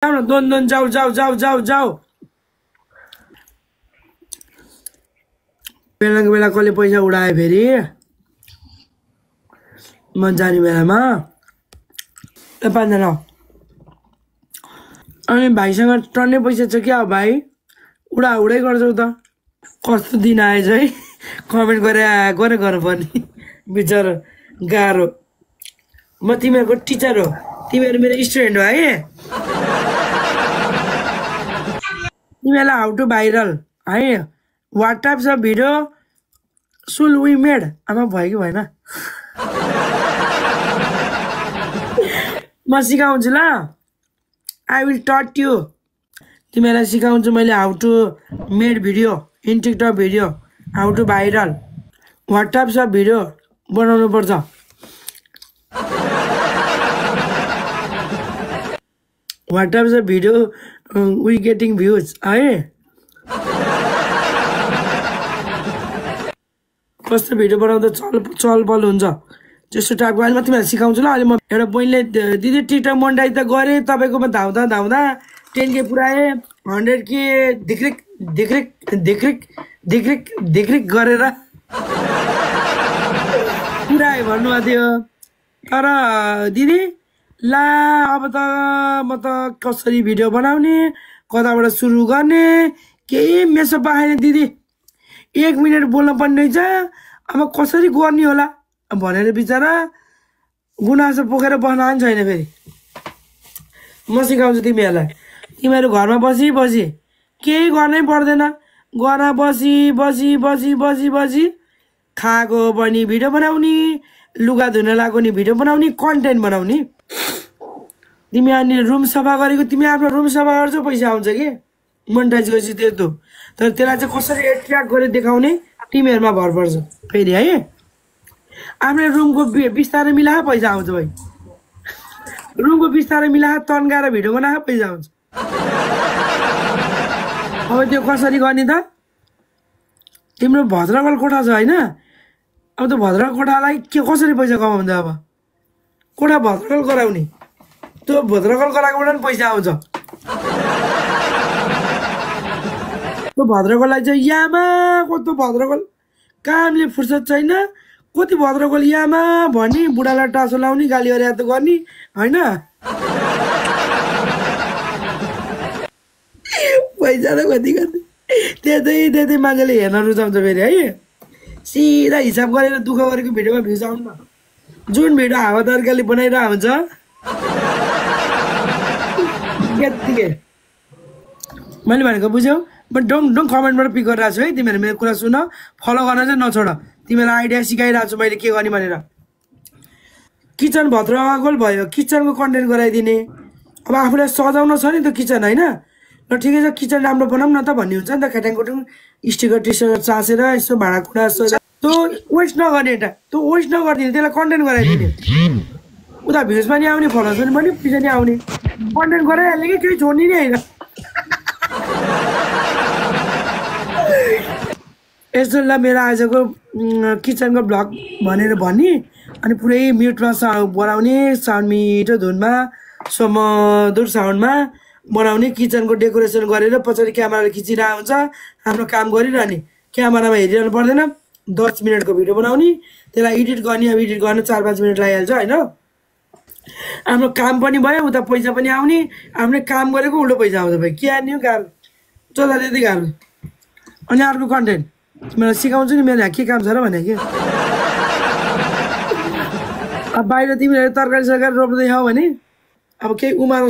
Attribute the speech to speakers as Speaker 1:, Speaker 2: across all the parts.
Speaker 1: जाऊ न दोन दोन जाऊ जाऊ जाऊ जाऊ जाऊ बेलाको बेला कसले पैसा उडायो फेरि म जाने बेलामा पाँचजना अनि भाइसँग टन्नै पैसा छ क्या भाइ उडै गर्छौ त कस्तो दिन आएछ है कमेन्ट गरे गर्नुपर्ने बिचरा गाह्रो म तिमीहरूको टिचर हो तिमीहरू मेरो स्टुडेन्ट हो है तिमीहरूलाई हाउ टु भाइरल है वाट टाइप्स अफ भिडियो सुल वी मेड आमा भयो कि भएन म सिकाउँछु ल आई विल टट यु तिमीहरूलाई सिकाउँछु मैले how to made video in TikTok video how to viral what types of video बनाउनु पर्छ what types of video we getting views है कस्तो भिडियो बनाउँदा चलपल हुन्छ त्यस्तो टाइपको अहिले म तिमीलाई सिकाउँछु ल अहिले म एउटा बहिनीले दिदी टिकटक मोनेटाइज त गरेँ तपाईँकोमा धाउँदा 10K पुऱ्याएँ 100K धिक्रिक धिक्रिक धिक्रिक धिक्रिक धिक्रिक गरेर पुऱ्याएँ भन्नुभएको थियो तर दिदी ला अब त म त कसरी भिडियो बनाउने कताबाट सुरु गर्ने केही मेसो पाएन दिदी 1 मिनट बोल्न पर्ने रहेछ अब कसरी गर्ने होला भनेर बिचरा गुनासो पोखेर बस्न छैन फेरि म सिकाउँछु तिमीहरूलाई तिमीहरू घरमा बसी केही गर्नै पर्दैन घर बसी खाएको पनि भिडियो बनाउने लुगा धुन लाग्यो नि भिडियो बनाउने कन्टेन्ट बनाउने तिमी अनि रुम सफा गरेको तिमी आफ्नो रुम सफा गर्छौ पैसा आउँछ कि मोनेटाइज गरेपछि त्यस्तो तर त्यसलाई चाहिँ कसरी एट्र्याक्ट गरेर देखाउने तिमीहरूमा भर पर्छ फेरि है आफ्नो रुमको बिस्तारै मिलाए पैसा आउँछ भाइ रुमको बिस्तारै मिलाए तन्काएर भिडियो बनाए पैसा आउँछ अब त्यो कसरी गर्ने त तिम्रो भद्रकल कोठा छ होइन अब त्यो भद्रकल कोठालाई के कसरी पैसा कमाउँछ अब कोठा भद्रकल गराउने त्यो भद्रकल गराएकोबाट पनि पैसा आउँछ त्यो भद्रकललाई चाहिँ यामा कस्तो भद्रकल कामले फुर्सद छैन कति भद्रकल यामा भन्ने बुढालाई टाँसो लाउने गाली अरे त गर्ने होइन पैसा त कति गर्ने त्यतै मान्छेले हेर्न रुचाउँछ फेरि है सिधा हिसाब गरेर दुःख गरेको भिडियोमा भ्युज आउनु न जुन भिडियो हावा तरिकाले बनाइरहेको हुन्छ त्यत्तिकै मैले भनेको बुझ्यौ बट डोन्ट कमेन्टबाट पिक गरिरहेको छु है तिमीहरू मेरो कुरा सुन फलो गर्न चाहिँ नछोड तिमीलाई आइडिया सिकाइरहेको छु मैले के गर्ने भनेर किचन भद्रगोल भयो किचनको कन्टेन्ट गराइदिने अब आफूलाई सजाउन छ नि त किचन होइन ल ठिकै छ किचन राम्रो बनाऊँ न त भन्ने हुन्छ नि त खेटाङकोटुङ स्टिकर टिस्टर चासेर यसो भाँडाकुँडा त्यो वेस्ट नगर्ने एउटा त्यो वेस्ट नगरिदिने त्यसलाई कन्टेन्ट गराइदिने उता भ्युज पनि आउने फलोवर्स पनि पैसा नि आउने कन्टेन्ट गराइहाल्ने कि केही छोड्ने नि होइन यस्तो ल मेरो आजको किचनको ब्लग भनेर भन्ने अनि पुरै म्युटमा बनाउने साउन्ड मिठो धुनमा सुमधुर साउन्डमा बनाउने किचनको डेकोरेसन गरेर पछाडि क्यामेराले खिचिरहेको हुन्छ आफ्नो काम गरिरहने क्यामेरामा हेरिरहनु पर्दैन 10 मिनटको भिडियो बनाउने त्यसलाई एडिट गर्ने अब एडिट गर्न 4-5 मिनट लागिहाल्छ होइन आफ्नो काम पनि भयो उता पैसा पनि आउने आफ्नै काम गरेको उल्टो पैसा आउँछ भाइ के आउने हो गाह्रो चल्दा त्यति गाह्रो अनि अर्को कन्टेन्ट तिमीलाई सिकाउँछु नि मेरो के काम छ र भने कि अब बाहिर तिमीहरू तरकारी सरकारी रोप्दै छौ भने अब केही उमार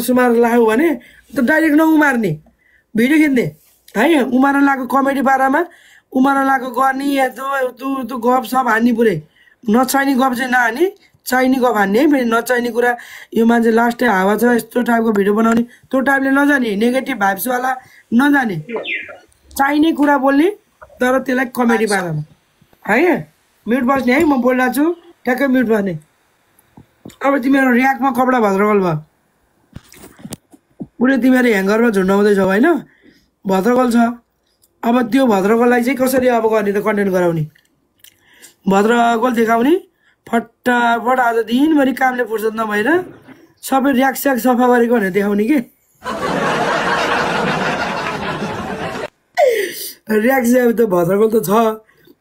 Speaker 1: लाग्यो भने त डाइरेक्ट नउमार्ने भिडियो खिच्ने है उमार लागेको कमेडी पारामा उमार लागेको गर्ने या त्यो गफ सफ हान्ने पुरै नचाहिने गफ चाहिँ नहाने चाहिने गफ हान्ने है फेरि नचाहिने कुरा यो मान्छे लास्टै हावा छ यस्तो टाइपको भिडियो बनाउने त्यो टाइपले नजाने नेगेटिभ भाइब्सवाला नजाने चाहिने कुरा बोल्ने तर त्यसलाई कमेडी पारामा है म्युट बस्ने है म बोलिरहेको छु ठ्याक्कै म्युट बस्ने अब तिमीहरू ऱ्याकमा कपडा भद्रगोल भयो पुरै तिमीहरू ह्याङ्गरमा झुन्डाउँदैछौ होइन भद्रगोल छ अब त्यो भद्रगोललाई चाहिँ कसरी अब गर्ने त कन्टेन्ट गराउने भद्रगोल देखाउने फटाफट आज दिनभरि कामले फुर्सद नभएर सबै ऱ्याक स्याक सफा गरेको भनेर देखाउने के रियाक्सन अब त भद्रगोल त छ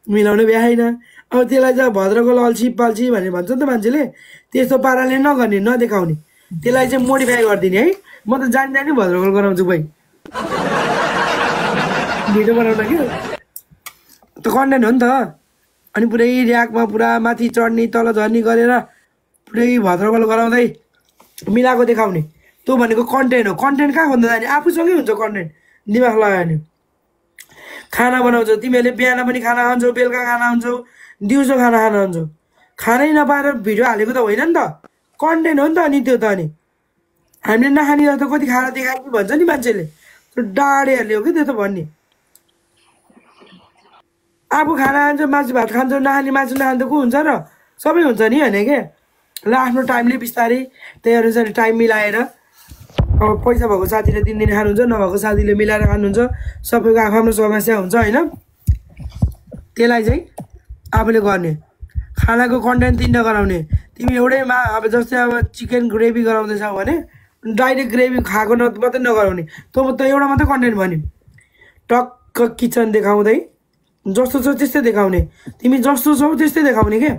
Speaker 1: मिलाउनु भ्याएन अब त्यसलाई चाहिँ भद्रगोल अल्छी पाल्छी भनेर भन्छ नि त मान्छेले त्यस्तो पाराले नगर्ने नदेखाउने त्यसलाई चाहिँ मोडिफाई गरिदिने है म त जानी भद्रगोल गराउँछु भाइ भिडियो बनाउन के त कन्टेन्ट हो नि त अनि पुरै र्याकमा पुरा माथि चढ्ने तल झर्ने गरेर पुरै भद्रगोल गराउँदै मिलाएको देखाउने त्यो भनेको कन्टेन्ट हो कन्टेन्ट कहाँ खोज्दा जाने आफूसँगै हुन्छ कन्टेन्ट दिमाग लगायो भने खाना बनाउँछौ तिमीहरूले बिहान पनि खाना खान्छौ बेलुका खाना खान्छौ दिउँसो खाना खान्छौ खानै नपाएर भिडियो हालेको त होइन नि त कन्टेन्ट हो नि त अनि त्यो त अनि हामीले नखाने त कति खाना देखायो कि भन्छ नि मान्छेले त्यो डाडेहरूले हो कि त्यो त भन्ने आफू खाना खान्छ मासु भात खान्छ नखाने मासु नखान्छ को हुन्छ र सबै हुन्छ नि होइन के ल आफ्नो टाइमले बिस्तारै त्यही अनुसार टाइम मिलाएर अब पैसा भएको साथीले 3 दिन खानुहुन्छ नभएको साथीले मिलाएर खानुहुन्छ सबैको आफ्नो समस्या हुन्छ होइन त्यसलाई चाहिँ आफूले गर्ने खानाको कन्टेन्ट 3टा गराउने तिमी एउटैमा अब जस्तै अब चिकन ग्रेभी गराउँदैछौ भने डाइरेक्ट ग्रेभी खाएको मात्रै नगराउने त एउटा मात्रै कन्टेन्ट भन्यो टक्क किचन देखाउँदै जस्तो छ त्यस्तै देखाउने तिमी जस्तो छौ त्यस्तै देखाउने के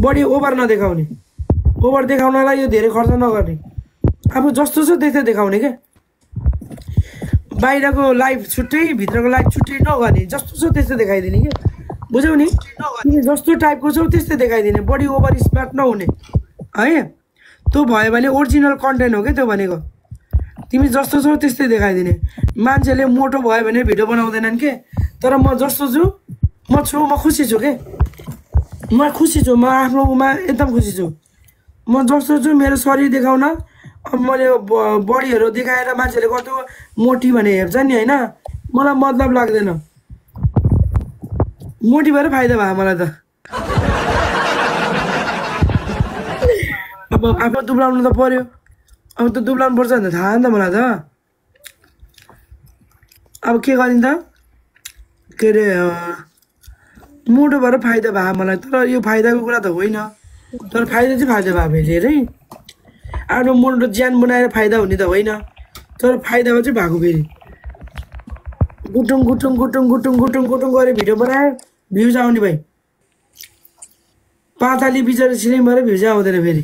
Speaker 1: बढी ओभर नदेखाउने ओभर देखाउनलाई यो धेरै खर्च नगर्ने आफू जस्तो छ त्यस्तै देखाउने के बाहिरको लाइफ छुट्टै भित्रको लाइफ छुट्टै नगर्ने जस्तो छ त्यस्तै देखाइदिने के बुझ्यौ नि तिमी जस्तो टाइपको छौ त्यस्तै देखाइदिने बढी ओभर स्मार्ट नहुने है त्यो भयो भने ओरिजिनल कन्टेन्ट हो क्या त्यो भनेको तिमी जस्तो छौ त्यस्तै देखाइदिने मान्छेले मोटो भयो भने भिडियो बनाउँदैनन् के तर म जस्तो छु म खुसी छु के म खुसी छु म आफ्नोमा एकदम खुसी छु म जस्तो छु मेरो शरीर देखाउन अब मैले बडीहरू देखाएर मान्छेले कस्तो मोटी भने हेर्छ नि होइन मलाई मतलब लाग्दैन मोटी भएर फाइदा भयो मलाई त अब आफू दुब्लाउनु त पर्यो अब त दुब्लाउनु पर्छ भने थाहा नि त मलाई त अब के गरिन् त के अरे मोटो भएर फाइदा भयो मलाई तर यो फाइदाको कुरा त होइन तर फाइदा चाहिँ फाइदा भयो फेरि धेरै आफ्नो मोटो ज्यान बनाएर फाइदा हुने त होइन तर फाइदा चाहिँ भएको फेरि गुटुङ गुटुङ गुटुङ गुटुङ गुटुङ गुटुङ गरेर भिडियो बनायो भ्युज आउने भाइ 5 आली बिचरा सिलिङ भएर भ्युज आउँदैन फेरि